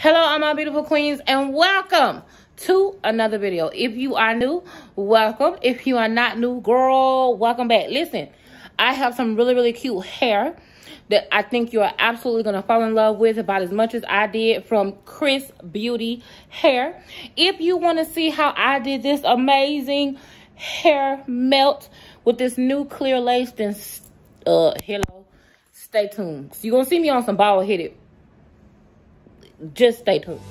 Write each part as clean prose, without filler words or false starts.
Hello, all my beautiful queens, and welcome to another video. If you are new, welcome. If you are not new, girl, welcome back. Listen, I have some really cute hair that I think you are absolutely going to fall in love with about as much as I did from Xrsbeauty Hair. If you want to see how I did this amazing hair melt with this new clear lace, then hello, stay tuned. So you're going to see me on some bald-headed. Just stay tuned.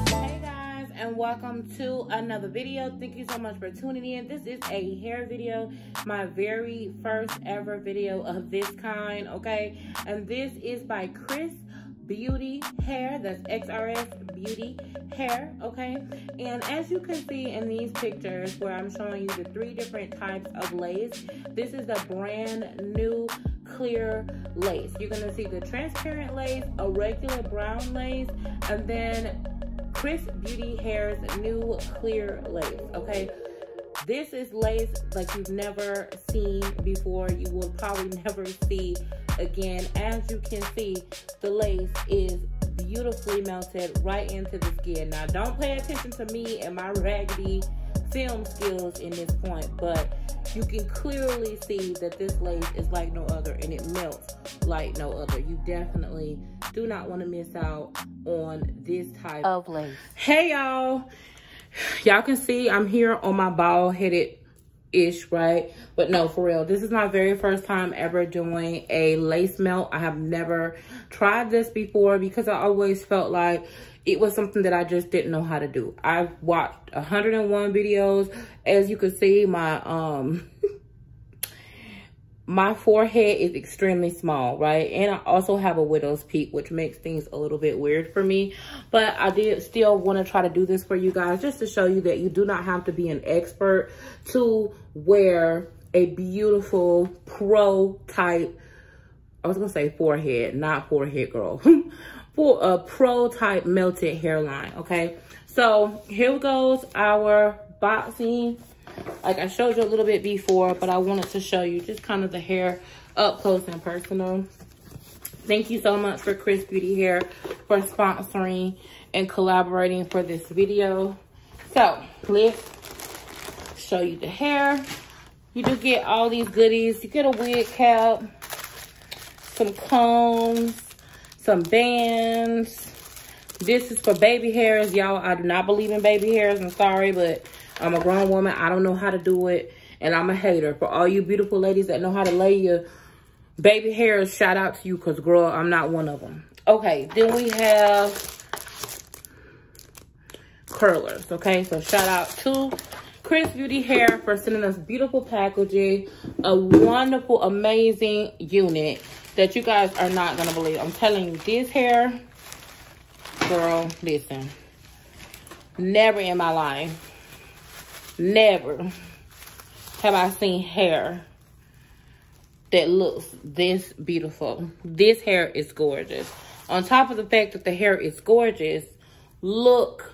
Hey guys, and welcome to another video. Thank you so much for tuning in. This is a hair video, my very first ever video of this kind, okay? And this is by XrsBeauty Hair. That's XrsBeauty Hair, okay? And as you can see in these pictures where I'm showing you the 3 different types of lace, this is a brand new clear lace. You're gonna see the transparent lace, a regular brown lace, and then XrsBeauty Hair's new clear lace, okay? This is lace like you've never seen before. You will probably never see again. As you can see, the lace is beautifully melted right into the skin. Now, don't pay attention to me and my raggedy film skills in this point, but you can clearly see that this lace is like no other, and it melts like no other. You definitely do not want to miss out on this type of lace. Hey, y'all. Y'all can see I'm here on my bald-headed-ish, right? But no, for real, this is my very first time ever doing a lace melt. I have never tried this before because I always felt like it was something that I just didn't know how to do. I've watched 101 videos. As you can see, my my forehead is extremely small, right? And I also have a widow's peak, which makes things a little bit weird for me. But I did still want to try to do this for you guys, just to show you that you do not have to be an expert to wear a beautiful pro type, I was gonna say forehead, not forehead girl, for a pro type melted hairline, okay? So here goes our boxing. Like I showed you a little bit before, but I wanted to show you just kind of the hair up close and personal. Thank you so much for XrsBeauty Hair for sponsoring and collaborating for this video. So let's show you the hair. You do get all these goodies. You get a wig cap, some combs, some bands. This is for baby hairs, y'all. I do not believe in baby hairs. I'm sorry, but I'm a grown woman. I don't know how to do it, and I'm a hater. For all you beautiful ladies that know how to lay your baby hairs, shout out to you, because, girl, I'm not one of them. Okay, then we have curlers, okay? So shout out to XrsBeauty Hair for sending us beautiful packaging, a wonderful, amazing unit that you guys are not going to believe. I'm telling you, this hair, girl, listen, never in my life, never have I seen hair that looks this beautiful. This hair is gorgeous. On top of the fact that the hair is gorgeous, look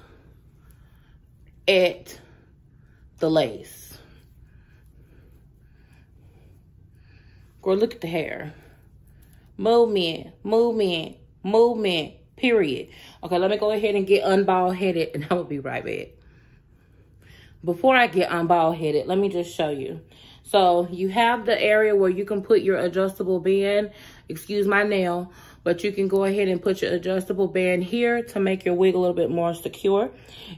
at the lace. Girl, look at the hair. Movement, movement, movement, period. Okay, let me go ahead and get unbald-headed, and I will be right back. Before I get unbald-headed, let me just show you. So you have the area where you can put your adjustable band. Excuse my nail, but you can go ahead and put your adjustable band here to make your wig a little bit more secure.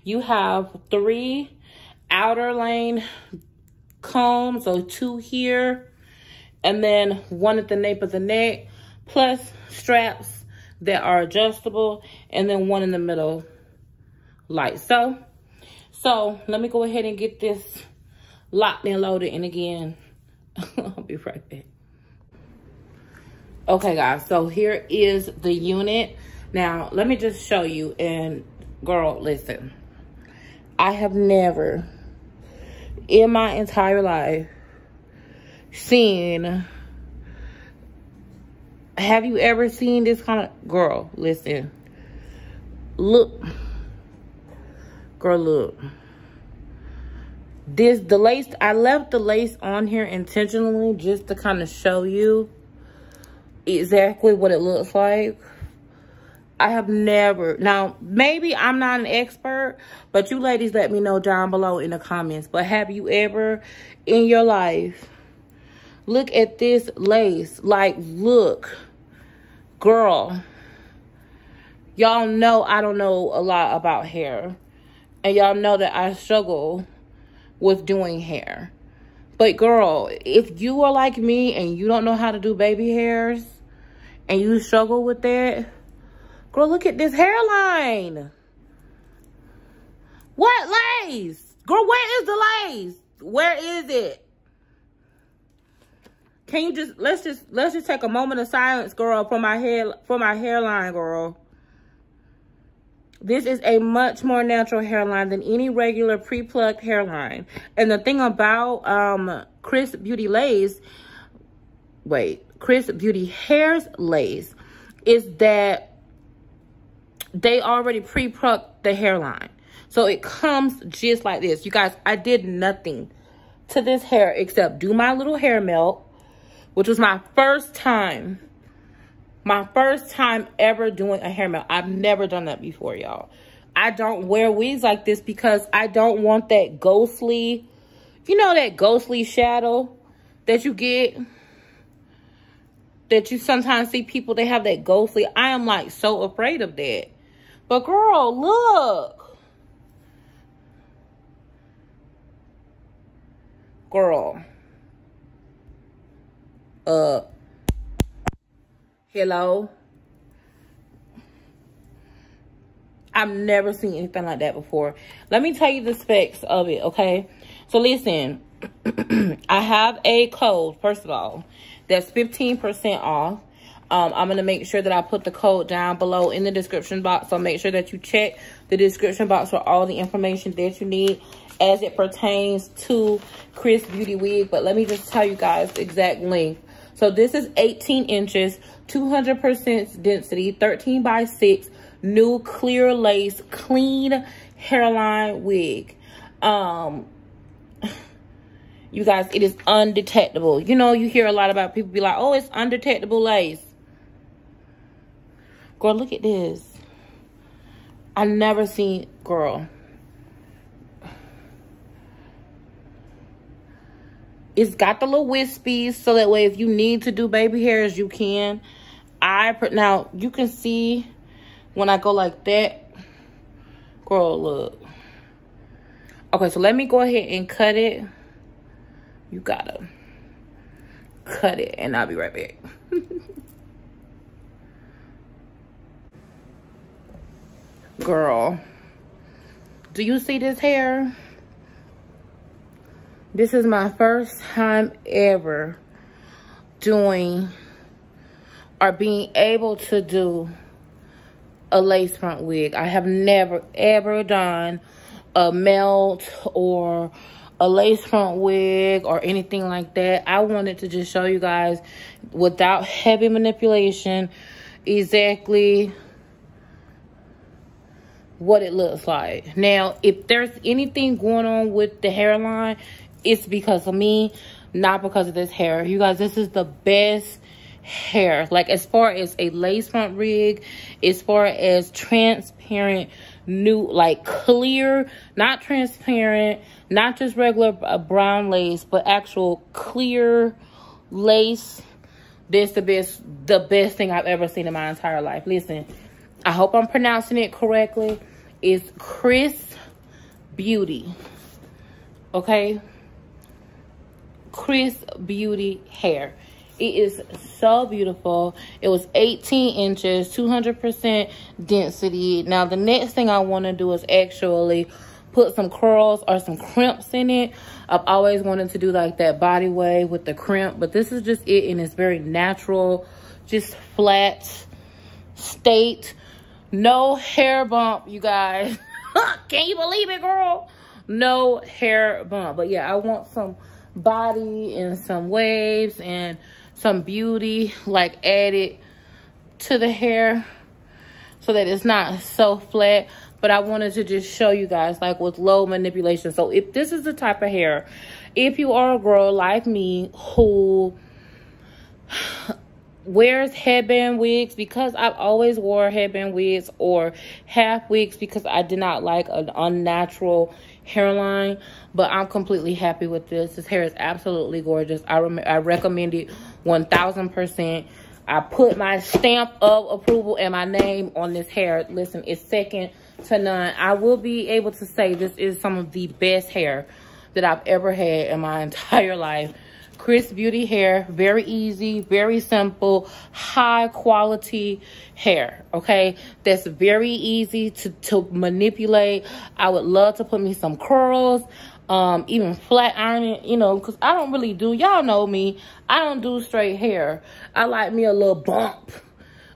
You have 3 outer lane combs, so 2 here, and then 1 at the nape of the neck, plus straps that are adjustable, and then 1 in the middle, like so. So let me go ahead and get this locked and loaded, and again, I'll be right back. Okay, guys, so here is the unit. Now, let me just show you, and girl, listen. I have never in my entire life seen, have you ever seen this kind of, girl, listen, look. Girl, look. the lace, I left the lace on here intentionally just to kind of show you exactly what it looks like. I have never, now maybe I'm not an expert, but you ladies let me know down below in the comments. But have you ever in your life, look at this lace, like look, girl, y'all know I don't know a lot about hair, and y'all know that I struggle with doing hair. But girl, if you are like me and you don't know how to do baby hairs and you struggle with that, girl, look at this hairline. What lace? Girl, where is the lace? Where is it? Can you just let's just take a moment of silence, girl, for my hairline, girl. This is a much more natural hairline than any regular pre-plucked hairline. And the thing about XrsBeauty lace, XrsBeauty Hair's lace is that they already pre-plucked the hairline. So it comes just like this. You guys, I did nothing to this hair except do my little hair melt, which was my first time ever doing a hair melt. I've never done that before, y'all. I don't wear wigs like this because I don't want that ghostly, you know, that ghostly shadow that you get, that you sometimes see people, they have that ghostly. I am like so afraid of that. But girl, look. Girl. Hello. I've never seen anything like that before. Let me tell you the specs of it, okay? So listen, I have a code, first of all, that's 15% off. I'm going to make sure that I put the code down below in the description box. So make sure that you check the description box for all the information that you need as it pertains to XrsBeauty wig. But let me just tell you guys the exact length. So this is 18 inches, 200% density, 13 by 6, new clear lace, clean hairline wig. You guys, it is undetectable. You know, you hear a lot about people be like, oh, it's undetectable lace. Girl, look at this. I never seen, girl. It's got the little wispies, so that way if you need to do baby hairs, you can. Now, you can see when I go like that. Girl, look. Okay, so let me go ahead and cut it. You gotta cut it, and I'll be right back. Girl, do you see this hair? This is my first time ever doing or being able to do a lace front wig. I have never ever done a melt or a lace front wig or anything like that. I wanted to just show you guys without heavy manipulation exactly what it looks like. Now, if there's anything going on with the hairline, it's because of me, not because of this hair. You guys, this is the best hair. Like, as far as a lace front wig, as far as transparent, new, like clear, not transparent, not just regular brown lace, but actual clear lace. This is the best thing I've ever seen in my entire life. Listen, I hope I'm pronouncing it correctly. It's XrsBeauty. Okay? XrsBeauty Hair. It is so beautiful. It was 18 inches, 200% density. Now, the next thing I want to do is actually put some curls or some crimps in it. I've always wanted to do like that body wave with the crimp, but this is just it, and it's very natural, just flat, straight, no hair bump, you guys. Can you believe it, girl? No hair bump. But yeah, I want some body and some waves and some beauty like added to the hair so that it's not so flat. but I wanted to just show you guys, like, with low manipulation. So if this is the type of hair, if you are a girl like me who wears headband wigs, because I've always wore headband wigs or half wigs because I did not like an unnatural hairline, but I'm completely happy with this. This hair is absolutely gorgeous. I recommend it 1000%. I put my stamp of approval and my name on this hair. Listen, it's second to none. I will be able to say this is some of the best hair that I've ever had in my entire life. XrsBeauty Hair, very easy, very simple, high quality hair, okay? That's very easy to manipulate. I would love to put me some curls, even flat iron it, you know, because I don't really do, y'all know me, I don't do straight hair. I like me a little bump.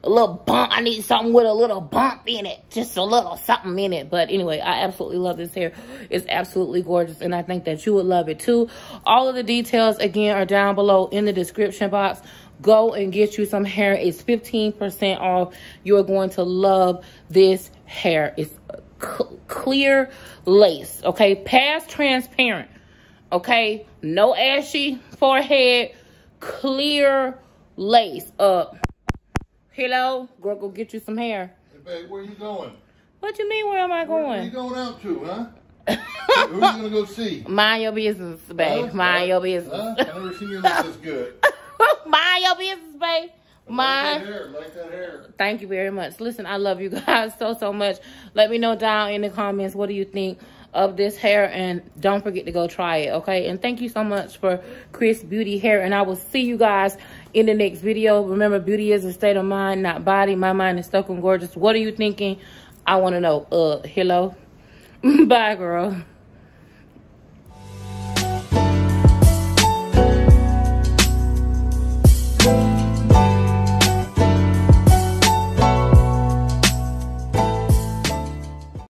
A little bump. I need something with a little bump in it. Just a little something in it. But anyway, I absolutely love this hair. It's absolutely gorgeous. And I think that you would love it too. All of the details, again, are down below in the description box. Go and get you some hair. It's 15% off. You're going to love this hair. It's clear lace. Okay. Past transparent. Okay. No ashy forehead. Clear lace up. Hello, girl, go get you some hair. Hey, babe, where you going? What you mean, where am I going? Where are you going out to, huh? Who are you going to go see? Mind your business, babe. Mind your business. I've never seen you look this good. Mind your business, babe. Mind. Like that hair. Thank you very much. Listen, I love you guys so much. Let me know down in the comments, what do you think of this hair, and don't forget to go try it, okay? And thank you so much for XrsBeauty Hair, and I will see you guys in the next video. Remember, beauty is a state of mind, not body. My mind is stuck on gorgeous. What are you thinking? I want to know. Hello. Bye, girl.